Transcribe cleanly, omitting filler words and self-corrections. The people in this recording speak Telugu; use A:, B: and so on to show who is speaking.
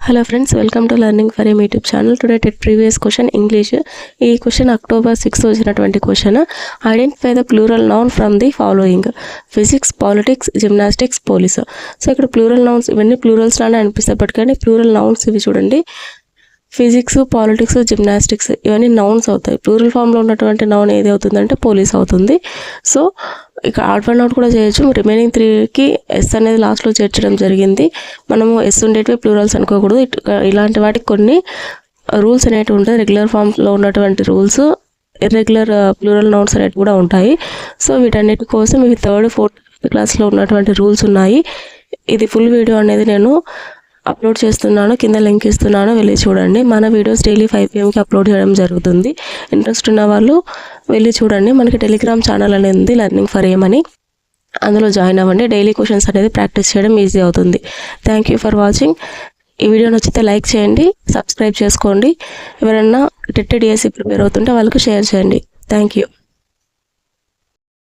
A: Hello friends, welcome to Learning for a YouTube channel. Today TET previous question English. ఈ క్వశ్చన్ అక్టోబర్ 6 వచ్చినటువంటి question. Identify the plural noun from the following: physics, politics, gymnastics, police. So ఇక్కడ ప్లూరల్ నౌన్స్ ఇవన్నీ ప్లూరల్స్ లానే అనిపిస్తాయి, కానీ ప్లూరల్ నౌన్స్ ఇవి చూడండి. ఫిజిక్స్, పాలిటిక్స్, జిమ్నాస్టిక్స్ ఇవన్నీ నౌన్స్ అవుతాయి. ప్లూరల్ ఫామ్లో ఉన్నటువంటి నౌన్ ఏది అవుతుందంటే పోలీస్ అవుతుంది. సో ఇక్కడ ఆడ్ వన్ అవుట్ కూడా చేయొచ్చు. రిమైనింగ్ 3కి ఎస్ అనేది లాస్ట్లో చేర్చడం జరిగింది. మనము ఎస్ ఉండేటివి ప్లూరల్స్ అనుకోకూడదు. ఇలాంటి వాటికి కొన్ని రూల్స్ అనేటివి ఉంటాయి. రెగ్యులర్ ఫామ్లో ఉన్నటువంటి రూల్స్, ఇర్రెగ్యులర్ ప్లూరల్ నౌన్స్ అనేటివి కూడా ఉంటాయి. సో వీటన్నిటి కోసం ఇవి 3rd, 4th క్లాస్లో ఉన్నటువంటి రూల్స్ ఉన్నాయి. ఇది ఫుల్ వీడియో అనేది నేను అప్లోడ్ చేస్తున్నాను, కింద లింక్ ఇస్తున్నాను, వెళ్ళి చూడండి. మన వీడియోస్ డైలీ 5 PM అప్లోడ్ చేయడం జరుగుతుంది. ఇంట్రెస్ట్ ఉన్న వాళ్ళు వెళ్ళి చూడండి. మనకి టెలిగ్రామ్ ఛానల్ అనేది ఉంది, లెర్నింగ్ ఫర్ ఏమ్ అని. అందులో జాయిన్ అవ్వండి. డైలీ క్వశ్చన్స్ అనేది ప్రాక్టీస్ చేయడం ఈజీ అవుతుంది. Thank you for watching. ఈ వీడియో నచ్చితే లైక్ చేయండి, సబ్స్క్రైబ్ చేసుకోండి. ఎవరైనా టెట్ డిఎస్సి ప్రిపేర్ అవుతుంటే వాళ్ళకి షేర్ చేయండి. Thank you.